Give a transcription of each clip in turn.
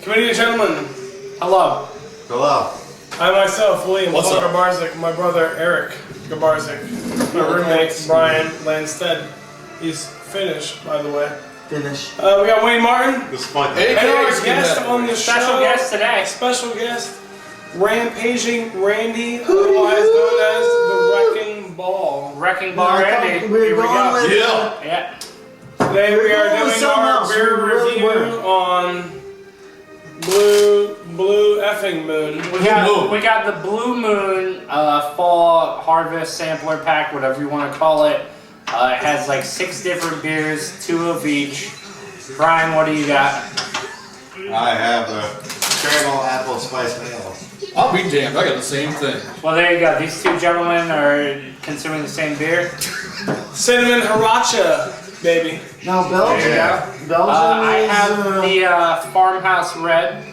Committee of gentlemen, hello. Hello. I myself, William What's up? Gabarzik, my brother Eric Gabarzik, my roommate Brian Landstead. He's Finnish, by the way. Finnish. We got Wayne Martin. This is fun. And our guest on the Special show, guest today. Special guest, Rampaging Randy, otherwise known as the Wrecking Ball. Wrecking Ball Randy. We're going with Yeah. Today we are doing our beer review on Blue effing Moon. We got the Blue Moon Fall Harvest Sampler Pack, whatever you want to call it. It has like 6 different beers, 2 of each. Brian, what do you got? I have the caramel apple spice ale. I'll be damned, I got the same thing. Well, there you go. These 2 gentlemen are consuming the same beer. Cinnamon Hiracha, baby. Now Belgium. Belgium I is, have the Farmhouse Red,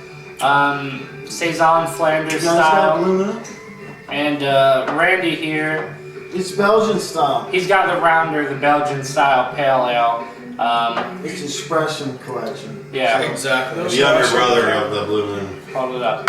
Saison Flanders you guys got style. Blue Moon? And Randy here, It's Belgian style. he's got the Rounder, the Belgian style pale ale. It's Expression Collection. Yeah, Exactly. The younger brother of the Blue Moon. hold it up.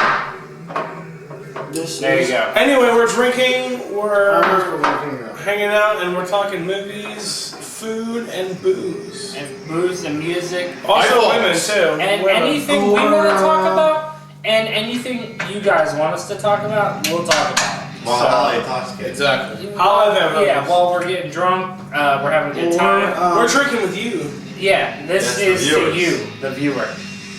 This There you is, go. Anyway, we're drinking, we're I'm hanging out, and we're talking movies, food, and booze. And booze and music. Also I women, too. And Women. anything we want to talk about, and anything you guys want us to talk about, we'll talk about. While So- Holly intoxicated. Exactly. Holla at them. Yeah, while we're getting drunk, we're having a good time. We're drinking with you. Yeah, this Yes, is the to viewers. you, the viewer.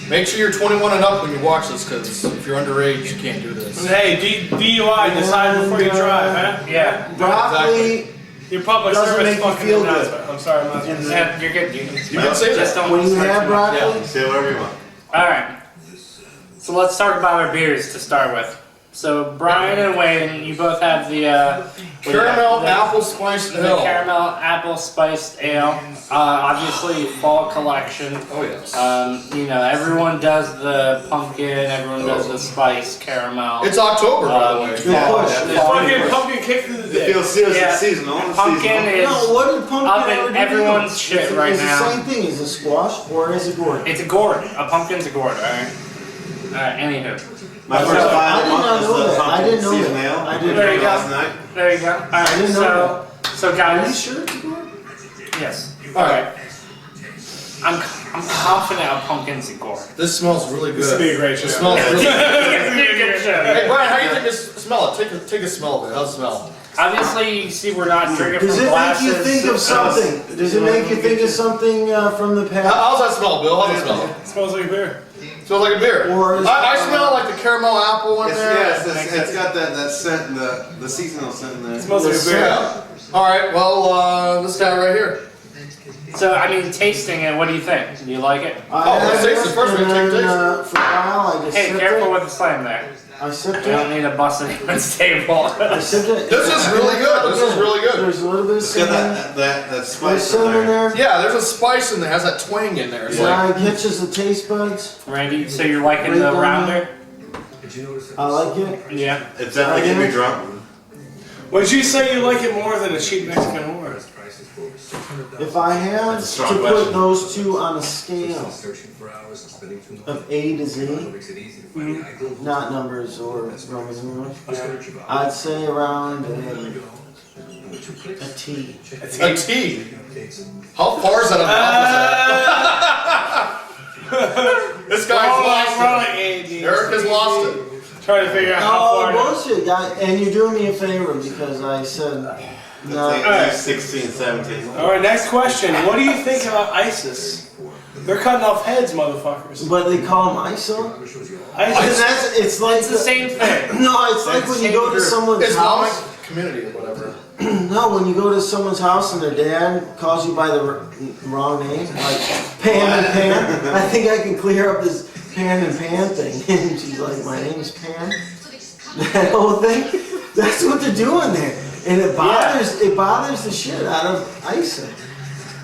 Make sure you're 21 and up when you watch this, because if you're underage, you can't do this. Hey, DUI, decide before you drive, huh? Yeah. broccoli. Your public Doesn't service make you fucking feel good. announcement. I'm sorry, I'm not supposed to say Yeah, you're good. You can, You can say just that. don't When you start have too much. broccoli, You say whatever you want. Alright. So let's talk about our beers to start with. So Brian and Wayne, you both have the Caramel apple spiced the ale. caramel apple spiced ale. Obviously fall collection. Oh yes. You know, everyone does the pumpkin, everyone does the spice caramel. It's October, by the way. Good push. It's fucking pumpkin kick through the It dick. feels seriously Yeah. seasonal. It's Pumpkin seasonal. is no, what did pumpkin up in ever do? everyone's shit right It's now. the same thing. Is it squash or is it gourd? It's a gourd. A pumpkin's a gourd, alright? Alright, anywho. My first I time did not know that. I didn't know season that. ale. I didn't There you Drank go. last night. There you go. Alright, didn't know so Are you guys, sure it's a gourd? yes. Alright. I'm confident a pumpkin's a gourd. This smells really This would be a good. great It show. smells really good. Obviously, Hey Brian, how do you think this smell it? Take a smell of it. How's it smell? you see we're not drinking Does from it make glasses. you think of something? Does it make you think of something from the past? How's that smell, Bill? How's it smell? It smells like a beer. Smells like a beer. Or is- I smell like the caramel apple in It's, there. yeah, it's got that scent, the seasonal scent in there. It smells like a beer. Yeah. All right. Well, this guy right here. So, I mean, tasting it, what do you think? Do you like it? let's taste it first. We And can take then, taste. for a while, I just Hey, sipped careful it. with the slam there. I sipped We don't it. need to bust anyone's table. I sipped it. This is really good. This is really good. There's a little bit of It's got cinnamon. that There's spice in cinnamon there. there. Yeah, there's a spice in there. Has that twang in there. It's Yeah, like it catches the taste buds. Randy, so you're liking the rounder? I like it. Yeah. It's definitely keep me drunk. Would you say you like it more than a cheap Mexican whore? If I had That's a to strong put question. those two on a scale of A to Z, not numbers or Roman numerals, I'd say around a T. a T. How far is that on opposite? This guy's lost We're it. like AD. Eric has lost it. Trying to figure out how Oh, far. bullshit, guy. And you're doing me a favor because I said no. It's 16, 17. Alright, next question. What do you think about ISIS? They're cutting off heads, motherfuckers. But they call them ISO. And ISIS. that's, it's like It's the same thing. No, it's like when you go to someone's Islamic house. community or whatever. No, when you go to someone's house and their dad calls you by the wrong name, like Pam and Pam. I think I can clear up this Pam and Pam thing. And she's like, my name's Pam. That whole thing. That's what they're doing there. And it bothers the shit out of ISIL.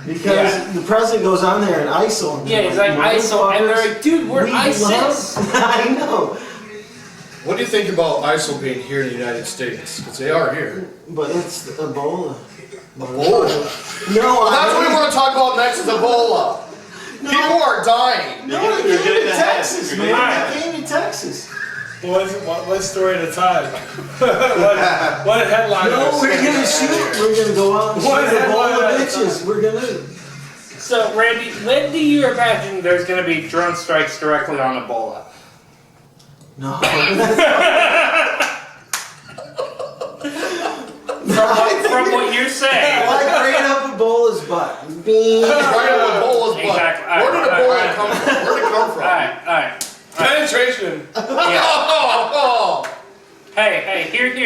Because the president goes on there and ISIL. And Yeah, he's like ISIL, and they're like, dude, we're ISIS. I know. What do you think about ISIL being here in the United States? Because they are here. But it's Ebola. Ebola? No, Well, that's what we want to talk about next is Ebola. People are dying. No, they're getting to Texas. Texas, man. I came to Texas. One story at a time. one headline. No, we're gonna shoot. We're gonna go out and shoot a ball of bitches. We're gonna. So, Randy, when do you imagine there's going to be drone strikes directly on Ebola? No. From what you're saying. Like right up Ebola's butt. Beep. Right up Ebola's butt. Exactly. Where did Ebola come from? Where did it come from? Alright. Penetration. Yeah. Oh, Hey, here to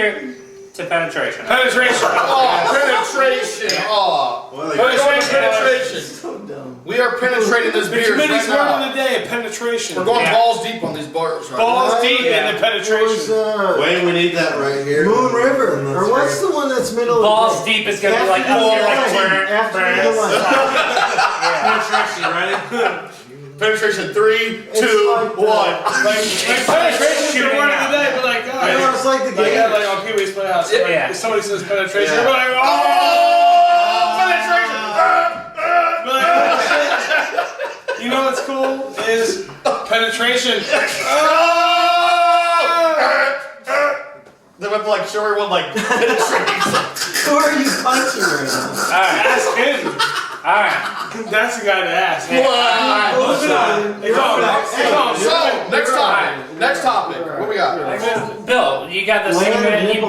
penetration. Penetration. penetration. Oh, What are they we're going called? penetration. So dumb. We are penetrating this The beer committee's right word of now. the day: penetration. We're going Yeah. balls deep on these bars right balls deep Yeah. into penetration. Wait, we need that right here. Moon River. Or what's the one that's middle of Balls the deep is going to be like up here, like burner. After the line. Penetration, ready? Penetration 3, 2, like 1. Like penetration is the word of the day, but like, You know, it's like the like, game. like on Pee-wee's Playhouse. Like, Yeah. if somebody says penetration, Yeah. you're like, Oh, penetration. But like, oh, shit. You know what's cool is penetration. They went like show everyone like penetration. Who are you punching right now? Ask him. Alright. That's the guy to ask. What? Listen on. Hey, come on. So next topic. Next topic. What we got? Bill, you got the cinnamon. You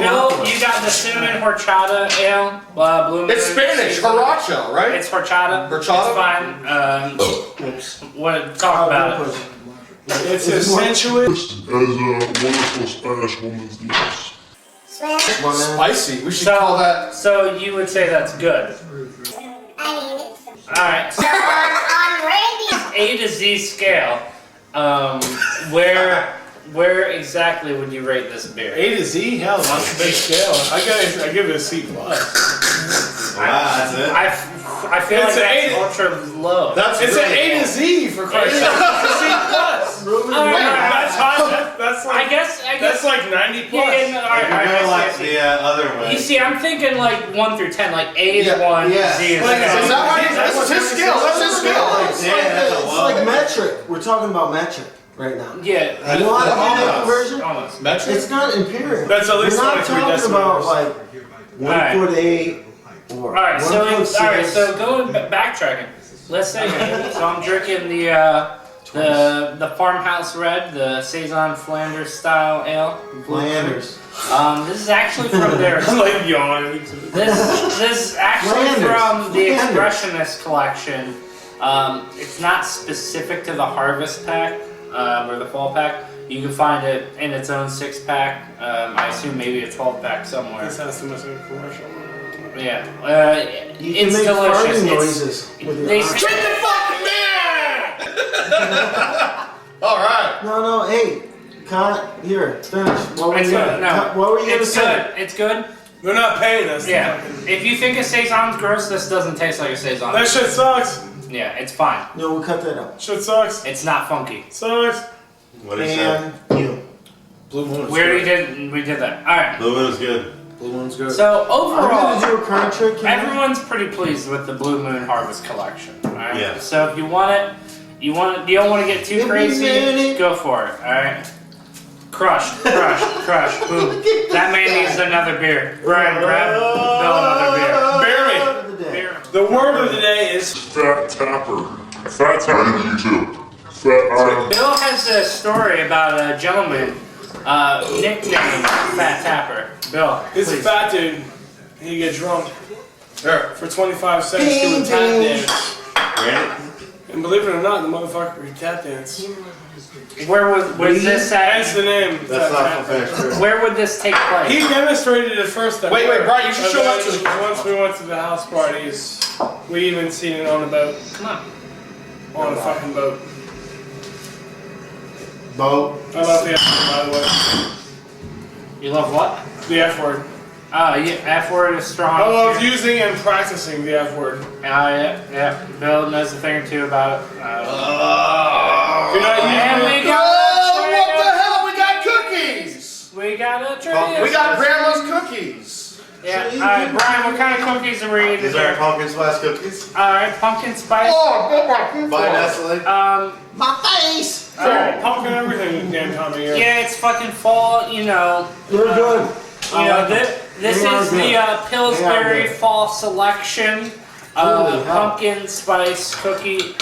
got the cinnamon horchata ale. Blue Moon. It's Spanish, Haracho, right? It's horchata. Horchata? It's fine. What? Talk about it. It's a sensuous. as a wonderful Spanish woman's niece. Spicy. We should call that. So you would say that's good. Alright. So on Randy's A to Z scale, where exactly would you rate this beer? A to Z? Hell, that's a big scale. I give it a C+. Wow, that's it. I feel It's like an that's ultra low. It's an A to Z for Christ's sake. It's a C+. That's high. That's like, I guess. that's like 90 plus. Yeah, no, alright, You're going like I see. the other way. You see, I'm thinking like 1 through 10, like A is Yeah, 1, yeah. Z is Like, 0. Is that right? That's his skill. That's his skill. It's like metric. We're talking about metric right now. Yeah, You know how to do that conversion? almost. Metric? It's not imperial. That's at least We're not 23 talking about decibels. like 1'8" or Alright, so 1'6". so going backtracking. Let's say so I'm drinking the farmhouse red, the Saison Flanders style ale. Flanders. This is actually from their. I'm like yawning. This is actually Flanders. from the Flanders. Expressionist collection. It's not specific to the Harvest pack or the Fall pack. You can find it in its own 6-pack. I assume maybe a 12-pack somewhere. This sounds too much like a commercial. Yeah, You can it's make delicious. farting It's, noises with your they eyes. say, the fucking man! Alright. No, hey, here, finish. What were it's you, good. No, what were you gonna it's say? good. It's good. They're not paying us. Yeah. If you think a Saison's gross, this doesn't taste like a Saison. That shit sucks. Yeah, it's fine. No, we'll cut that out. Shit sucks. It's not funky. Sucks. What did he say? And you. Blue Moon is We already good. did that. All right. Blue Moon is good. Blue Moon's good. So I'm overall, gonna do a card trick here. everyone's pretty pleased with the Blue Moon Harvest collection. All right. Yeah. So if you want it, you don't want to get too Give me crazy, minute. go for it. All right. Crush, boom. That man needs another beer. Brian, grab Bill another Bear me. Word of the day. beer. The word of the day is Fat Tapper. Fat Tapper. You too. Fat Tapper. Bill has a story about a gentleman nicknamed Fat Tapper. Bill, he's a please. fat dude. He get drunk There. for 25 cents doing tap dance. Randy? And believe it or not, the motherfucker can tap dance. Where was this That's at? the name. That's Fat not Tapper. from Fast True. Where would this take He place? demonstrated it first. Wait, Brian, you should show that to the Once we went to the house parties, we even seen it on a boat. Come on. On a fucking boat. Boat. I love the F word, by the way. You love what? The F word. Oh, yeah, F word is strong. I love using and practicing the F word. Yeah. Bill knows a thing or two about it. You're not And using we it. got Oh, what the hell? We got cookies! We got a trivia. We got grandma's cookies. Yeah. Alright, Brian, what kind of cookies are we eating These are here? pumpkin spice cookies. Alright, pumpkin spice. Oh, By Nestle. My face! Alright. Pumpkin everything damn time of year. Yeah, it's fucking fall, you know. They're good. You know, this They are is the good. They Pillsbury are good. Fall Selection Holy hell. pumpkin spice cookie.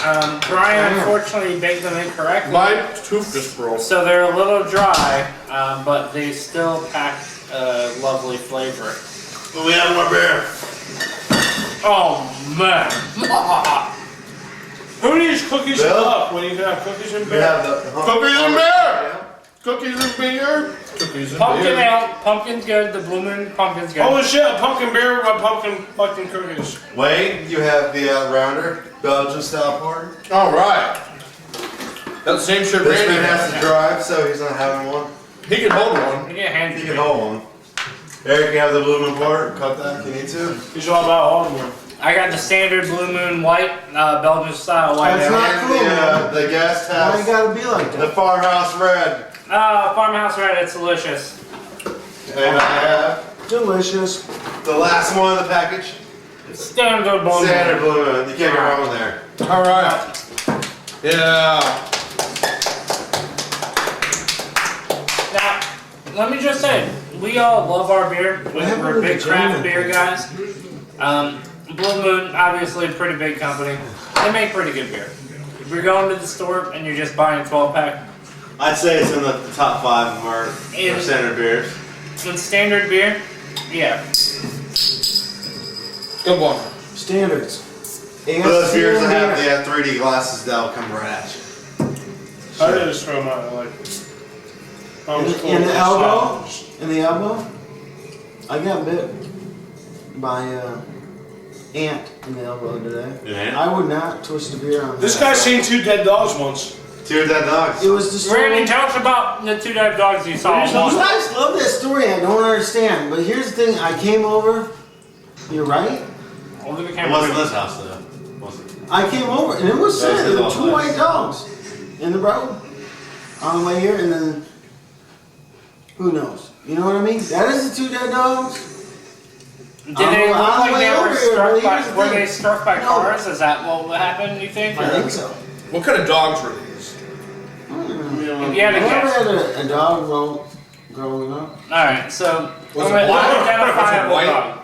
Brian unfortunately baked them incorrectly. My tooth just broke. So they're a little dry, but they still pack lovely flavor. But we have more beer. Oh man! Who needs cookies Bill? and milk when you can have cookies and We beer? have the Cookies and beer! Cookies and beer! Cookies and Pumpkin beer. ale, pumpkin's good. The Blue Moon pumpkin's good. Holy shit, a pumpkin beer with my pumpkin fucking cookies. Wayne, you have the rounder Belgian style porter. Alright. That's the same shit This Randy man has has. to drive, so he's not having one. He can hold one. You get hands. He can hold one. Eric, you have the Blue Moon porter. Cut that if you need to. He's all about all of them. I got the standard Blue Moon white, Belgian style white That's ale. not And cool, man. the guest Why you has gotta be like the that? farmhouse red. Farmhouse Red, it's delicious. And I have Delicious. the last one of the package. Standard Blue Moon. Standard Blue Moon. You can't go wrong there. Alright. Yeah. Now, let me just say, we all love our beer. happened We're to big the craft gentleman? beer guys. Blue Moon, obviously a pretty big company. They make pretty good beer. If you're going to the store and you're just buying a 12-pack, I'd say it's in the top 5 of our standard beers. in standard beer, yeah. Good one. Standards. For those beers that have beer. the 3D glasses, that'll come right at you. I did just throw mine. I like it. In the elbow? In the elbow? I got bit by ant in the elbow today. Yeah. I would not twist a beer on This that. guy's seen 2 dead dogs once. 2 dead dogs. It was the Randy, story. tell us about the 2 dead dogs you saw. You guys love that story. I don't understand. But here's the thing. I came over. You're right. Over the It camera. wasn't this house though. Was it? I came over and it was That's sad. There were his 2 own white place. dogs in the road on the way here, and then who knows? You know what I mean? That is the 2 dead dogs. Did they look on the like way they over were here, struck but by? here's the Were thing. they struck by No. cars? Is that what happened? You think? I think so. What kind of dogs were these? If you had to I never guess. had a dog growing up. All right, so Was I'm it an black? unidentifiable Was it white? dog.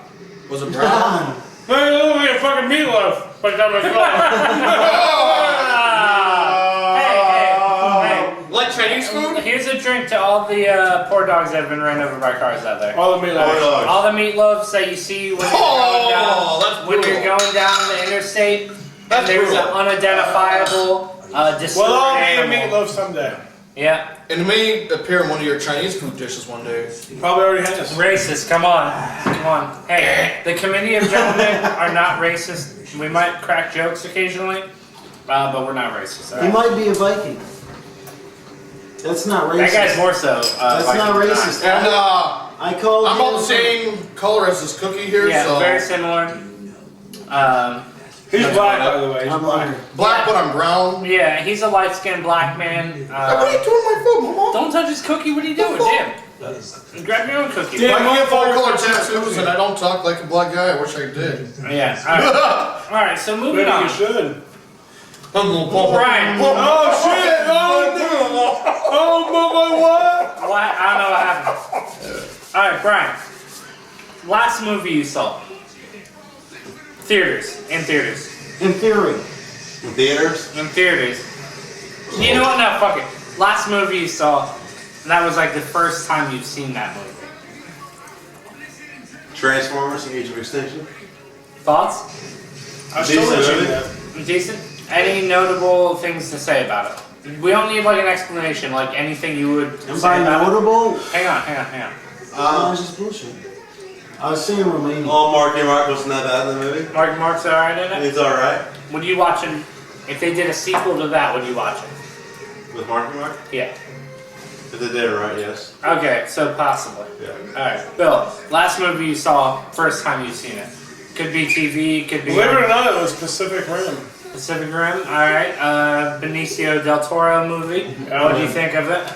Was it brown? Hey, you look like a fucking meatloaf. By the time I Hey, Like Chinese food? here's a drink to all the poor dogs that have been ran over by cars out there. all the meatloaf. dogs. All the meatloafs that you see when you're Oh, that's when you're brutal. going down the interstate. That's There's an brutal. unidentifiable distorted Well, I'll eat a animal. meatloaf someday. Yeah, And it may appear in one of your Chinese food dishes one day. Probably already has. racist. Come on, come on. Hey, the committee of gentlemen are not racist. We might crack jokes occasionally, but we're not racist. all He right? might be a Viking. That's not racist. That guy's more so. That's not Viking than racist. And I called I'm him. about the same color as this cookie here, Yeah, so very similar. He's black, by the way. He's I'm black. hungry. black but I'm brown. Yeah, he's a light-skinned black man. Hey, what are you doing with my food, Mama? Don't touch his cookie. What are you doing? Damn. Grab your own cookie. Yeah. I my get full fault. color tattoos and I don't talk like a black guy. I wish I did. Yeah. All right. All right. So moving Maybe on. you should. Brian. Oh shit! Oh my what? What? I don't know what happened. All right, Brian. Last movie you saw? Theaters. In theaters. In theory. In theaters. In theaters. You know what? No, fuck it. Last movie you saw, and that was like the first time you've seen that movie. Transformers: Age of Extinction. Thoughts? I still Decent haven't movie. seen that. Decent? Any notable things to say about it? We don't need like an explanation, like anything you would And say by about notable, it. Hang on. I was just bullshit. I was saying Romania. Oh, Marky Mark wasn't that bad in the movie. Mark's alright in it? He's all right Would you watch him, if they did a sequel to that, would you watch it? with Marky Mark. Yeah. If they did it right, yes. Okay, so possibly. Yeah. Alright, Bill, last movie you saw, first time you've seen it. Could be TV, could be Believe it or not, it was Pacific Rim. Pacific Rim, alright. Benicio del Toro movie. What do you think of it?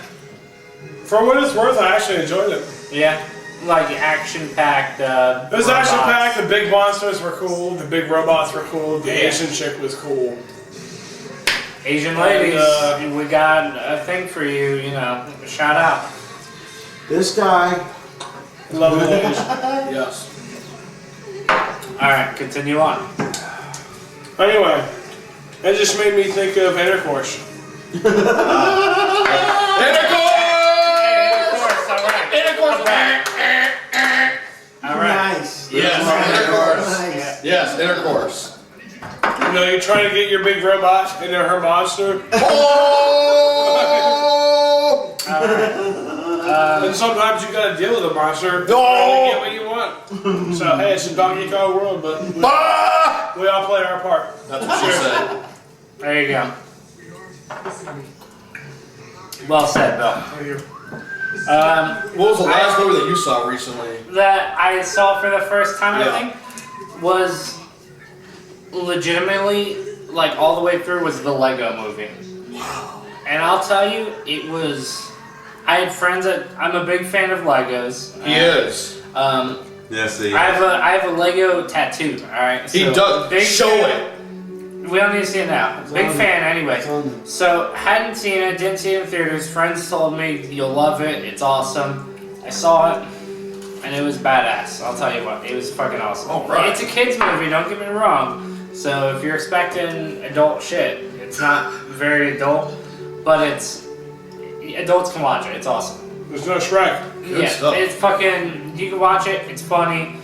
For what it's worth, I actually enjoyed it. Yeah? Like action-packed, It was robots. action packed. The big monsters were cool. The big robots were cool. The Yeah. Asian chick was cool. Asian ladies, we got a thing for you, you know, shout out. This guy. Love it. Yes. Alright, continue on. Anyway, that just made me think of intercourse. Alright. Nice. Yes, intercourse. Nice. Yes, intercourse. You know, you're trying to get your big robot into her monster, Oh! and sometimes you gotta deal with a monster to get what you want. So hey, it's a Donkey Kong world, but we all play our part. That's what she said. There you go. Well said, Bill. Thank you. What was the last movie that you saw recently? That I saw for the first time, Yeah. I think, was legitimately, like, all the way through was the Lego movie. Wow. And I'll tell you, it was... I had friends that... I'm a big fan of Legos. He is. Yes, he I have a Lego tattoo, alright? He does. big Show fan- it. We don't need to see it now. Big on fan anyway. It's on- So, hadn't seen it, didn't see it in theaters. Friends told me, you'll love it, it's awesome. I saw it, and it was badass. I'll tell you what, it was fucking awesome. All right. It's a kid's movie, don't get me wrong. So, if you're expecting adult shit, it's not very adult, but it's... Adults can watch it, it's awesome. There's no Shrek. Yeah, stuff. it's fucking... You can watch it, it's funny.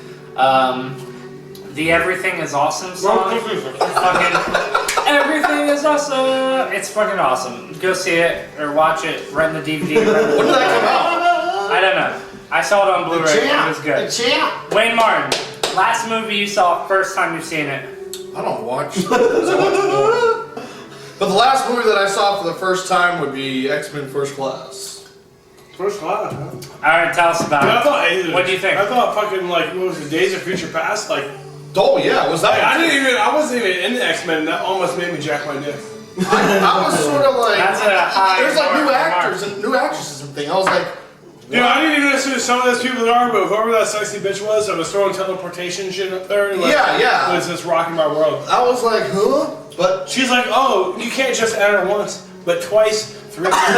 The Everything is Awesome song. Fucking Everything is Awesome. It's fucking awesome. Go see it or watch it. Rent the DVD. When did that come out? I don't know. I saw it on Blu-ray. It was The good. champ. Wayne Martin. Last movie you saw, first time you've seen it. I don't watch. I watch more. But the last movie that I saw for the first time would be X-Men First Class. First class, huh? All right, tell us about Dude, I it. thought, What do you think? I thought fucking like what was it, Days of Future Past? Like Oh yeah, was that? I wasn't even into X-Men. And that almost made me jack my dick. I was sort of like. That's a high There's like new mark. actors and new actresses and thing. I was like, Dude, I didn't even assume some of those people that are, but whoever that sexy bitch was that was throwing teleportation shit up there, and like, Yeah. was just rocking my world. I was like, huh? But She's like, oh, you can't just enter once, but twice, 3 times.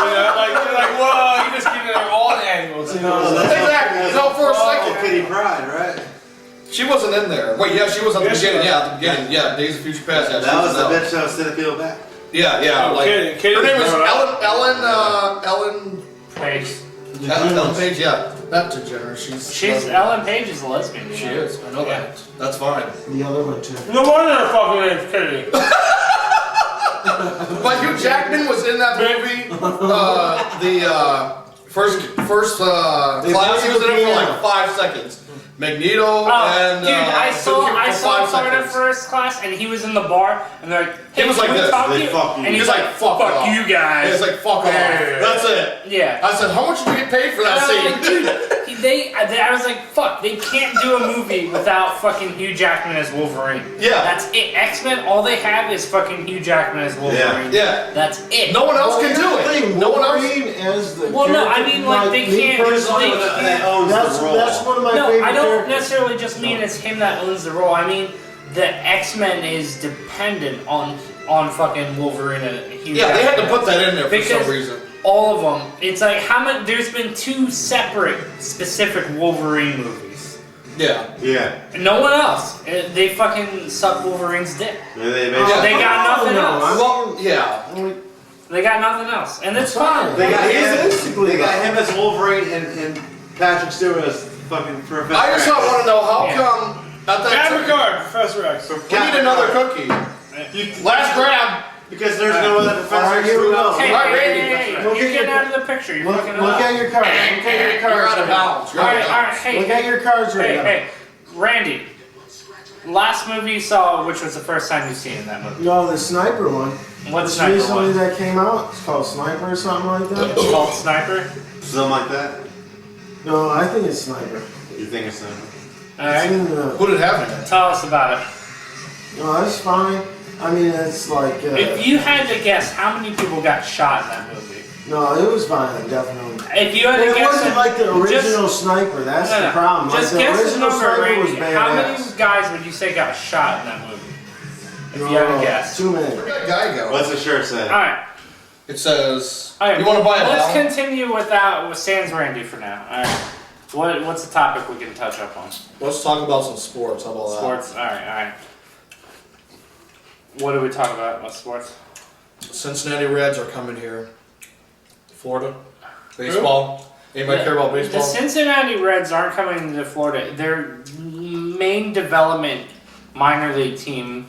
You know, like you're like, whoa, you just getting there all angles. You know, exactly. You know, for a second, Kitty Pryde, right? she wasn't in there. Wait, yeah, she was at the Yeah, she beginning. was. Yeah, at the beginning. Yeah, Days of Future Past. Yeah, she That was the out. bitch that was sitting field back. Yeah. Oh, Like, Katie her name was was Ellen Page. Page. Yeah, not degenerate. She's Ellen Page is a lesbian. You She know? is. I know that. That's fine. The other one too. No wonder her fucking name's Katie. But Hugh Jackman was in that movie. First class. He was in it for like 5 seconds. Magneto and Dude, I saw for 5 part of seconds. First Class, and he was in the bar, and they're like, "Hey, He was like can we this. talk to They you?" fuck you. And he's He's like, like, fuck off. you guys." It's like fuck off. Yeah. That's it. Yeah. I said, how much did you get paid for that And I was like, scene? dude, I was like, fuck, they can't do a movie without fucking Hugh Jackman as Wolverine. Yeah. That's it. X-Men, all they have is fucking Hugh Jackman as Wolverine. Yeah. That's it. No one else can Well, do here's the it. thing, No one else. Wolverine as the Well, no, I character, mean, like, they me can't just personally, That owns That's the role. one of my No, favorite I don't characters. necessarily just mean it's him that owns the role. I mean, the X-Men is dependent on fucking Wolverine and Hugh Yeah, they had to Jackman. put that in there for Because some reason. all of them. It's like how many? There's been 2 separate, specific Wolverine movies. Yeah. Yeah. No one else. They fucking suck Wolverine's dick. Yeah, they Yeah. made They got nothing no, else. Well, yeah. They got nothing else, and it's fine. They got He's him. basically They got that. him as Wolverine and Patrick Stewart as fucking Professor. I just X. want to know how Yeah. come at that Captain time Picard, Professor X. we need another cookie. Last grab. Because there's no other Professor Alright, X. here we who go. else. Hey, Alright, hey, Randy, hey, hey, look you're at getting your- out of the picture. You're Look fucking at up. your cards. Look at your You're cards. out of bounds. You're All out right, of all right. bounds. Hey, Look at your cards right hey, now. hey, Randy. Last movie you saw, which was the first time you've seen in that movie? No, the sniper one. What Just sniper recently one? that came out. It's called Sniper or something like that. It's called Sniper. Something like that. No, I think it's Sniper. You think it's him? All It's right. in the, Who did have it? Tell us about it. no, that's fine. I mean, it's like. If you had to guess, how many people got shot in that movie? No, it was violent, definitely. If you had But to it guess, wasn't like the original Sniper. That's No, no. the problem. Just like the guess the original number, Sniper was Randy. How many badass. guys would you say got shot in that movie? If you haven't guessed. Too many. Where'd that guy go? What's the shirt say? Alright. It says, Alright, you want to buy it let's now? continue with Sans Randy for now. Alright. What's the topic we can touch up on? Let's talk about some sports. How about that? Sports? Alright. What do we talk about? What sports? Cincinnati Reds are coming here. Florida. Baseball. Anybody care about baseball? The Cincinnati Reds aren't coming to Florida. Their main development minor league team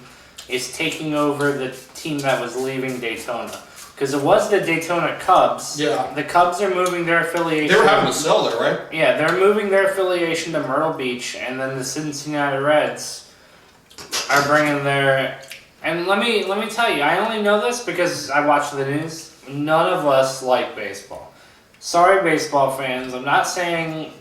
is taking over the team that was leaving Daytona. Because it was the Daytona Cubs. Yeah. The Cubs are moving their affiliation. They were having to sell there, right? Yeah, they're moving their affiliation to Myrtle Beach, and then the Cincinnati Reds are bringing their. And let me tell you, I only know this because I watch the news. None of us like baseball. Sorry, baseball fans. I'm not saying.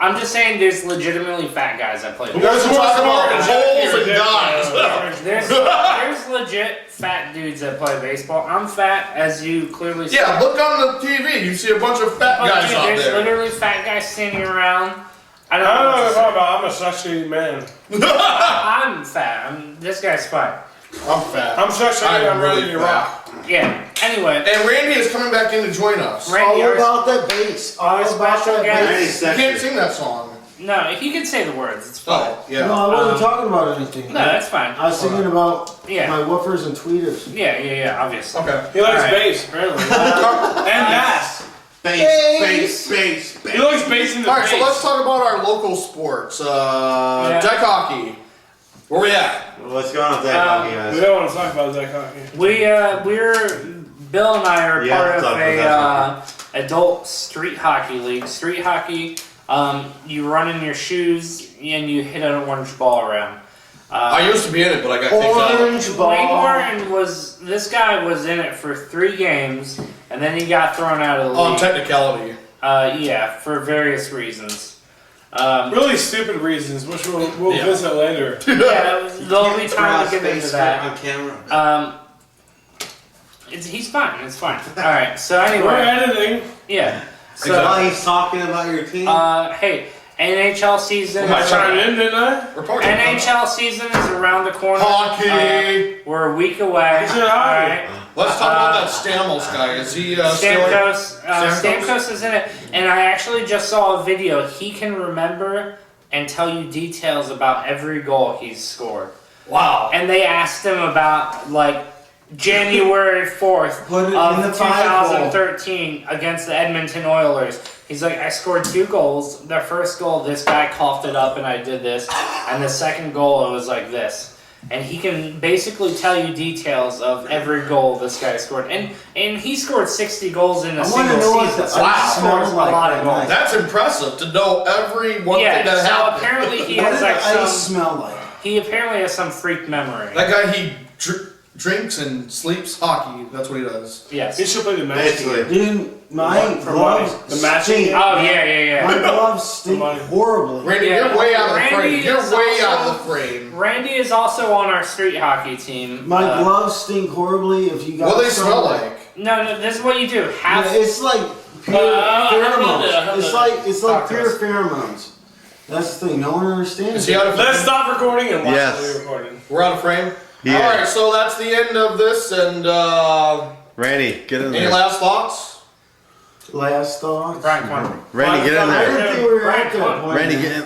I'm just saying there's legitimately fat guys that play You guys baseball. are talking about holes and guys. There's legit fat dudes that play baseball. I'm fat, as you clearly see. Yeah, look on the TV. You see a bunch of fat guys out There's there. literally fat guys standing around. I I don't don't know know what what you're to talking about. I'm a sexy man. I'm fat. This guy's fine. I'm fat. I'm sexy and I'm ready to rock. Yeah. Anyway. And Randy is coming back in to join us. Randy, All our- about that bass. All our about special that guest. bass. You can't sing that song. No, he can say the words. It's fine. Oh, yeah. No, I wasn't talking about anything. No, that's fine. I was thinking about Yeah. my woofers and tweeters. Yeah, obviously. Okay. He likes Alright. bass, apparently. And bass. Bass. He likes bass in the Alright, so face. let's talk about our local sports. Deck hockey. Where we at? What's going on with that hockey, We guys? don't want to talk about that hockey. Bill and I are Yeah, part of talk a about adult street hockey league. Street hockey, you run in your shoes and you hit an orange ball around. I used to be in it, but I got kicked out. Orange ball. Wayne Martin this guy was in it for 3 games and then he got thrown out of the On league. technicality. Yeah, for various reasons. Really stupid reasons, which we'll Yeah. visit later. Yeah, there'll be time to get into that. on camera. He's fine. It's fine. All right. So We're anyway, editing. yeah. So While he's talking about your team. hey, NHL season. I is chimed in, didn't I? We're talking NHL season is around the corner. hockey. We're a week away. Is it All hockey? right. Let's talk about that Stamos guy. Is he still Stamkos. Stamkos? Stamkos is in it, and I actually just saw a video. He can remember and tell you details about every goal he's scored. Wow. And they asked him about like January 4th Put it in of the 5 goal. 2013 against the Edmonton Oilers. He's like, I scored 2 goals. The first goal, this guy coughed it up and I did this. And the second goal, it was like this. And he can basically tell you details of every goal this guy scored. And he scored 60 goals in a I want single to know what season. the So he ice scores smells a like lot that of goals. night. That's impressive to know every one thing that So happened. apparently he What has does like the ice some. smell like? He apparently has some freak memory. That guy, he drinks and sleeps hockey. That's what he does. Yes. He should play the match. Basically. Dude, my What, for gloves money? The matching stink. game? Oh yeah. My gloves stink money. horribly. Randy, Yeah. you're way out of the Randy frame. You're is way out also- of the frame. Randy is also on our street hockey team. My gloves stink horribly. If you got What do they some- smell like? No, this is what you do. Yeah, Half. it's like pure I don't know. pheromones. It's like Talk to pure us. pheromones. That's the thing. No one understands. Is he it. out of frame? Let's stop recording and watch Yes. the recording. We're out of frame? Yeah. Alright, so that's the end of this, and Randy, get in any there. last thoughts? Last thoughts. Brian, come on. Randy, get in I there. didn't think we were at that Brian, point. Randy, get in.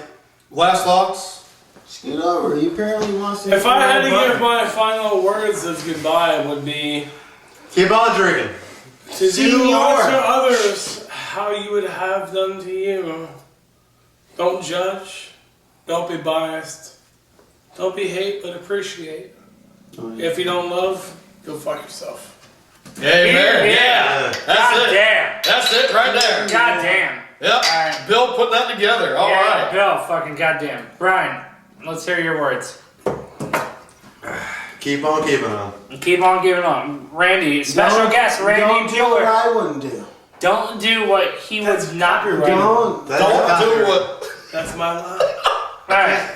Last thoughts? Scoot over. He apparently wants to. If I had to give my final words of goodbye, it would be Keep on drinking. to do Senior. unto others how you would have done to you. Don't judge. Don't be biased. Don't be hate, but appreciate. If you don't love, go fuck yourself. Amen. Yeah. That's God it. damn. That's it right there. God damn. Yep. Alright. Bill put that together. All Yeah, right. Bill, fucking goddamn. Brian, let's hear your words. Keep on keeping on. Keep on giving on. Randy, special Don't- guest, Don't Randy do what Bueller. I wouldn't do. Don't do what he That's would not do. copyright. Don't. That's Don't do copyright. what. That's my line. Alright.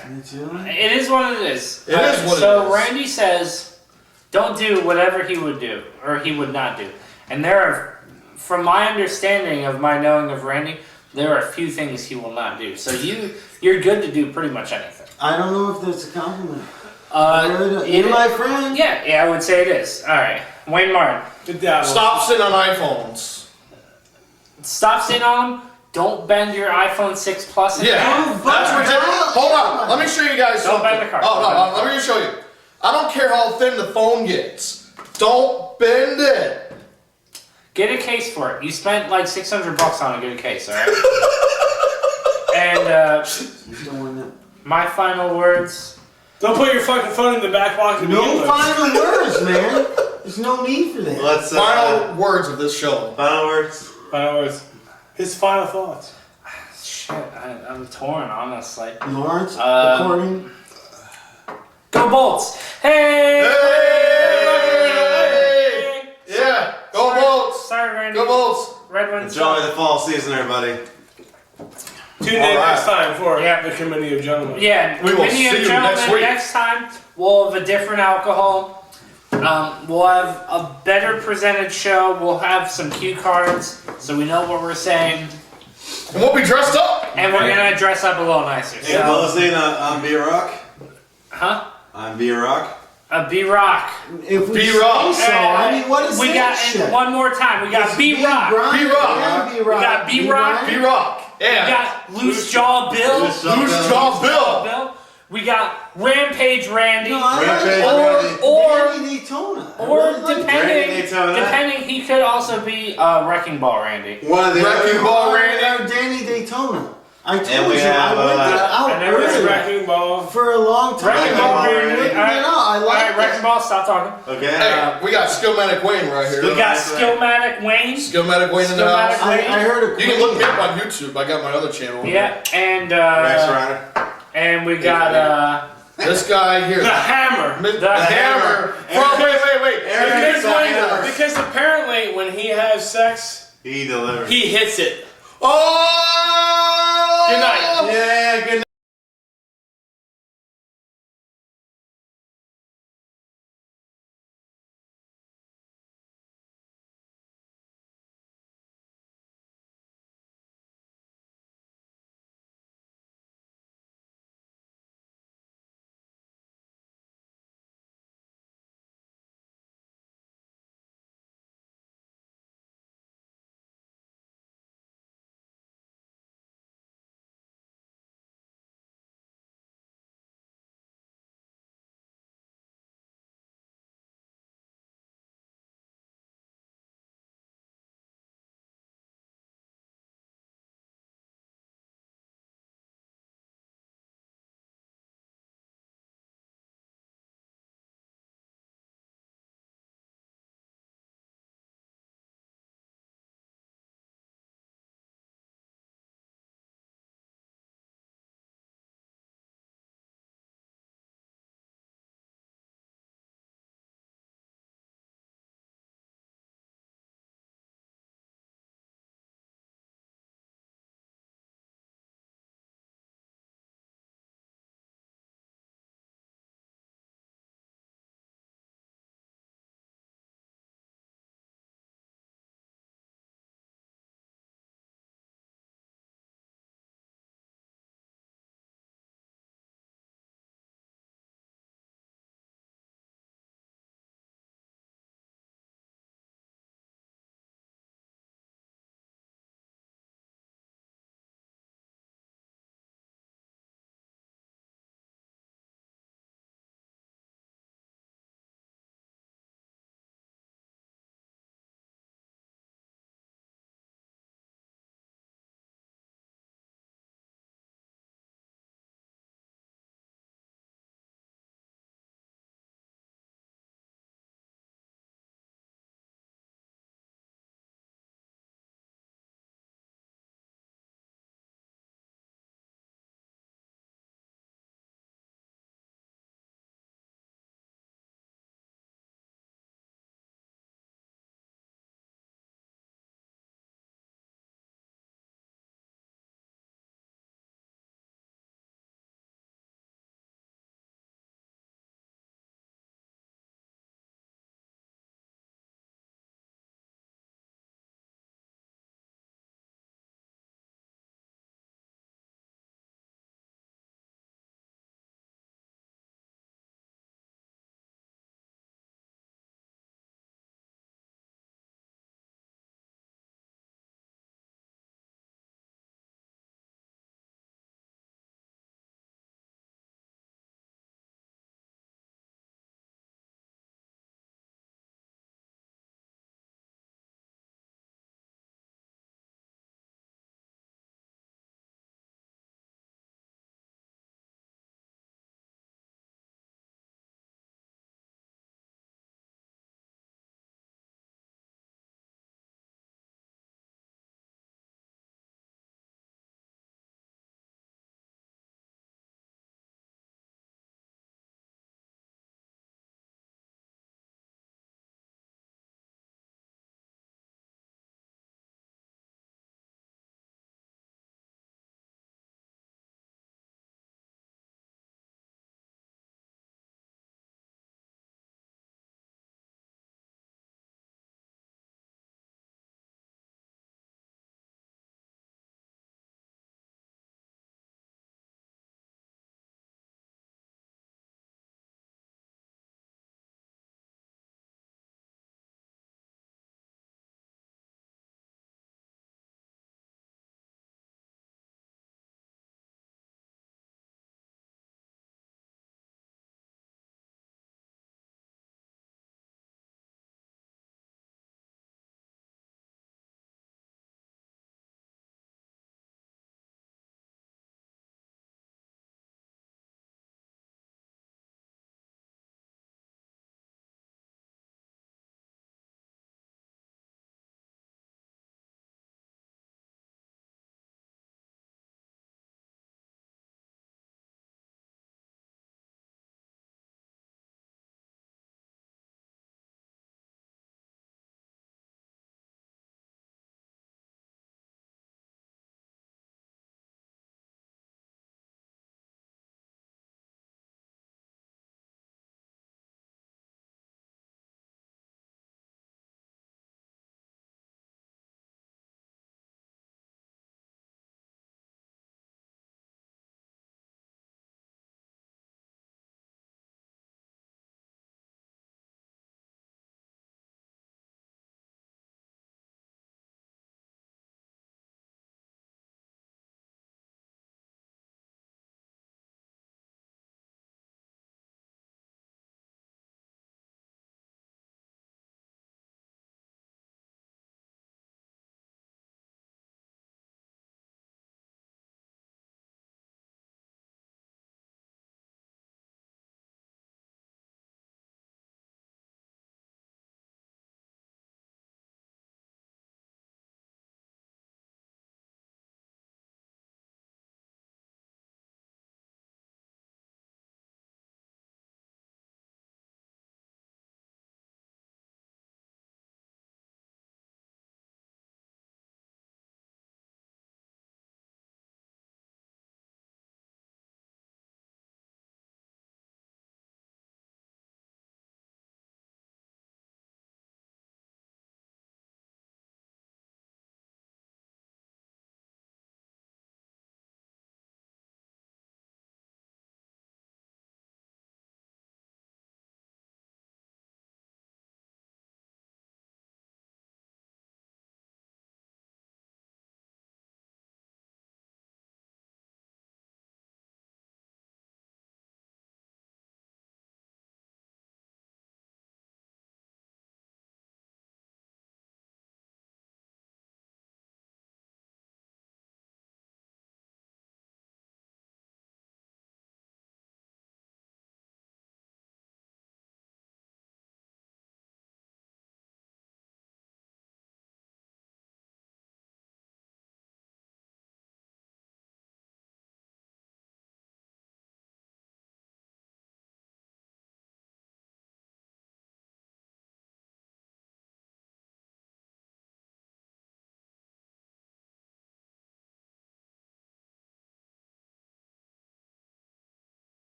It It is what it is. It is what it so is. Randy says, don't do whatever he would do, or he would not do. And there are, from my understanding of my knowing of Randy, there are a few things he will not do. So you're good to do pretty much anything. I don't know if that's a compliment. You're my friend. Yeah, I would say it is. All right, Wayne Martin. Good dabble. Stop sitting on iPhones. Stop sitting on them. Don't bend your iPhone 6 Plus. In Yeah, half. that's ridiculous. Hold on, let me show you guys Don't something. bend the card. Oh no, let me just show you. I don't care how thin the phone gets. Don't bend it. Get a case for it. You spent like $600 on a good case, all right? And my final words. Don't put your fucking phone in the back pocket. No final words, man. There's no need for that. Let's Final words of this show. final words. Final words. His final thoughts. Shit, I'm torn, honestly. Lawrence, recording. Go Bolts! Hey! Hey! Yeah, go Bolts! Sorry, Randy. Go Bolts! Red Wings. Enjoy the fall season, everybody. Tune in All right. next time for Yeah. the Committee of Gentlemen. Yeah, We will Committee of see you Gentlemen, next week. Next time, we'll have a different alcohol. We'll have a better presented show. We'll have some cue cards so we know what we're saying. And we'll be dressed up! And we're going to dress up a little nicer. Hey, So, closing on B-Rock. huh? On B-Rock. A B-Rock. If we B-Rock. say so, I mean, what is We that got, shit? and one more time, we got B-Rock. B-Rock. B-Rock. Yeah, B-Rock. We got B-Rock. B-Rock! We Yeah! got Loose Jaw Bill. Loose Jaw Loose Jaw Bill! We got Rampage Randy. No, I Rampage like Or- Danny Daytona. I Or really like Randy Daytona. depending, he could also be Wrecking Ball Randy. One of the Wrecking other. Ball Or Randy! Danny Daytona. I told And we you, have, I went that out I never It's earlier. Wrecking Ball. For a long time. Wrecking Ball I've been Randy. looking it up. I like Alright, Wrecking that. Ball, stop talking. Okay. Hey, we got Skillmatic Wayne right here. We got Skillmatic Wayne. Skillmatic Wayne in the Skillmatic house. Wayne. I heard a You can look me up on YouTube. I got my other channel. Yeah, and Max Ryder. and we got This guy here. The Hammer. The Hammer. From, wait. Because apparently when he has sex, He delivered. he hits it. Oh! Good night. Yeah, good night.